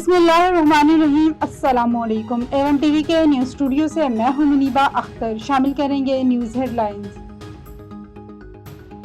बिस्मिल्लाहिर्रहमानिर्रहीम। अस्सलामुअलैकुम। A1 TV के न्यूज़ स्टूडियो से मैं हूं मुनीबा अख्तर। शामिल करेंगे न्यूज़ हेडलाइंस।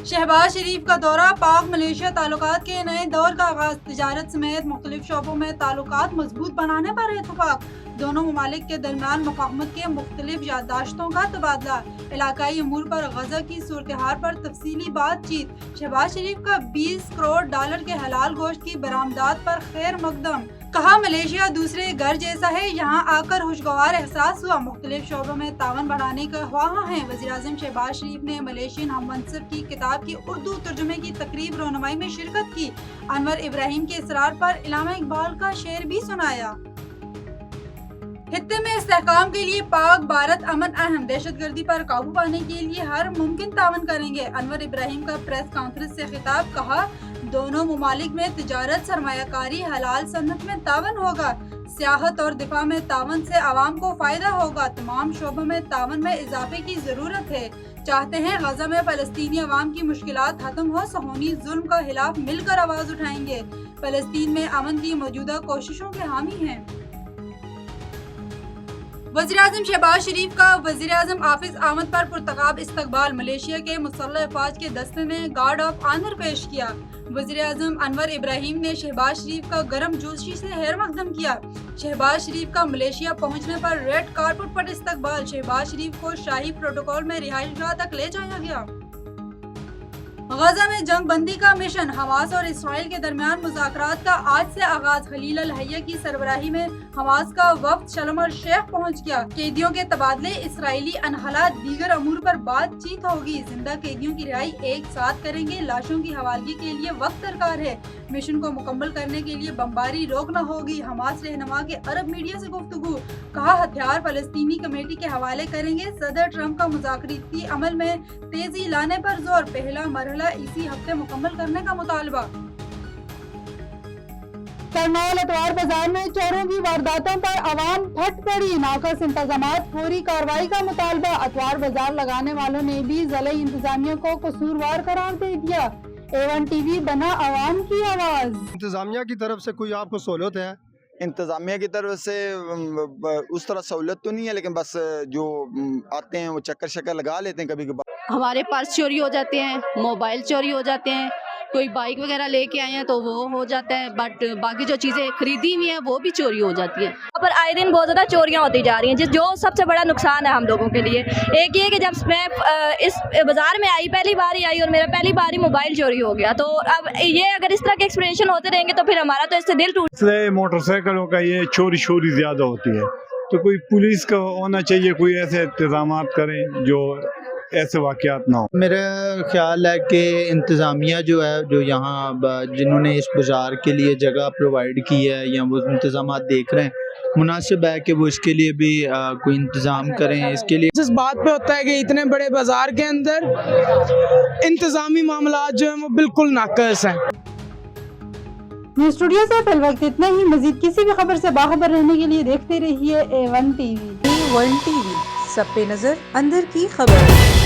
शहबाज शरीफ का दौरा, पाक मलेशिया ताल्लुकात के नए दौर का आगाज, तिजारत समेत मुख्तलिफ शोबों में ताल्लुकात मजबूत बनाने पर इत्तफाक, दोनों ममालिक के दरमियान मुफाहमत के मुख्तलिफ याददाश्तों का तबादला, इलाकाई अमूर पर गजा की सूरत-ए-हाल पर तफसीली बातचीत, शहबाज शरीफ का $20 करोड़ के हलाल गोश्त की बरामदात पर खैर मकदम, कहा मलेशिया दूसरे घर जैसा है, यहाँ आकर खुशगवार एहसास हुआ, मुख्तलिफ शोबों में तावन बढ़ाने का ख्वाह हैं। वज़ीर-ए-आज़म शहबाज शरीफ ने मलेशियन हममनसब की किताब की उर्दू तर्जुमे की तकरीब रोनुमाई में शिरकत की। अनवर इब्राहिम के इसरार पर इल्लामा इकबाल का शेर भी सुनाया। खित्ते में इस्तेहकाम के लिए पाक भारत अमन अहम, दहशतगर्दी पर काबू पाने के लिए हर मुमकिन तावन करेंगे। अनवर इब्राहिम का प्रेस कॉन्फ्रेंस से खिताब, कहा दोनों ममालिक में तिजारत, सरमायाकारी, हलाल सन्नत में तावन होगा, सियाहत और दिफा में तावन से आवाम को फायदा होगा, तमाम शोबों में तावन में इजाफे की जरूरत है। चाहते हैं गजा में फलस्तीनी अवाम की मुश्किलात खत्म हो, सहूनी जुल्म का खिलाफ मिलकर आवाज उठाएंगे, फलस्तीन में अमन की मौजूदा कोशिशों के हामी हैं। वज़ीर-ए-आज़म शहबाज शरीफ का वज़ीर-ए-आज़म हाफिज अहमद पर पुरतगाब इस्तकबाल, मलेशिया के मुसल्लह अफवाज के दस्ते ने गार्ड ऑफ ऑनर पेश किया। वज़ीर-ए-आज़म अनवर इब्राहिम ने शहबाज शरीफ का गर्म जोशी से खैर मकदम किया। शहबाज शरीफ का मलेशिया पहुंचने पर रेड कारपेट पर इस्तकबाल, शहबाज शरीफ को शाही प्रोटोकॉल में रिहाइशगाह तक ले जाया गया। गजा में जंग बंदी का मिशन, हमास और इसराइल के दरमियान मुज़ाकरात का आज से आगाज, खलील अल हैया की सरबराही में हमास का वफ्द शर्म अल शेख पहुंच गया। कैदियों के तबादले, इसराइली अनहला, दीगर अमूर पर बातचीत होगी। जिंदा कैदियों की रिहाई एक साथ करेंगे, लाशों की हवालगी के लिए वक्त दरकार है। मिशन को मुकम्मल करने के लिए बमबारी रोकना होगी। हमास रहनुमा के अरब मीडिया से गुफ्तगू, कहा हथियार फलस्तीनी कमेटी के हवाले करेंगे। सदर ट्रंप का मुज़ाकराती अमल में तेजी लाने पर जोर, पहला मरहला इसी हफ्ते मुकम्मल करने का मुतालबा। करनौल अतवार बाजार में चोरों की वारदातों पर आवाम फट पड़ी, नाकस इंतजामात, फौरी कार्रवाई का मुतालबा। अतवार बाजार लगाने वालों ने भी ज़िला इंतजामिया को कसूरवार करार दे दिया। A1 टीवी बना आवाम की आवाज। इंतजामिया की तरफ से कोई आपको सहूलत है? इंतज़ामिया की तरफ से उस तरह सहूलत तो नहीं है, लेकिन बस जो आते हैं वो चक्कर शक्कर लगा लेते हैं कभी कभार। हमारे पर्स चोरी हो जाते हैं, मोबाइल चोरी हो जाते हैं, कोई बाइक वगैरह लेके आए हैं तो वो हो जाता है, बट बाकी जो चीज़ें खरीदी हुई हैं वो भी चोरी हो जाती है। यहाँ पर आए दिन बहुत ज़्यादा चोरियाँ होती जा रही हैं, जो सबसे बड़ा नुकसान है हम लोगों के लिए। एक ये कि जब मैं इस बाज़ार में आई, पहली बार ही आई और मेरा पहली बार ही मोबाइल चोरी हो गया, तो अब ये अगर इस तरह के एक्सप्रेशन होते रहेंगे तो फिर हमारा तो इससे दिल टूट। इसलिए मोटरसाइकिलों का ये चोरी ज़्यादा होती है, तो कोई पुलिस का होना चाहिए, कोई ऐसे इंतजाम करें जो ऐसे वाक़यात ना हो। मेरा ख्याल है कि इंतज़ामिया जो है, जो यहाँ जिन्होंने इस बाज़ार के लिए जगह प्रोवाइड की है या वो इंतज़ाम देख रहे हैं, मुनासिब है कि वो इसके लिए भी कोई इंतज़ाम करें। इसके लिए इस बात पे होता है कि इतने बड़े बाज़ार के अंदर इंतज़ामी मामला जो है वो बिल्कुल नाक़िस हैं। न्यूज़ स्टूडियो से फिल वक्त इतना ही। मजीद किसी भी खबर से बाखबर रहने के लिए देखते रहिए A1 टीवी। A1 टीवी, सब पे नजर, अंदर की खबर।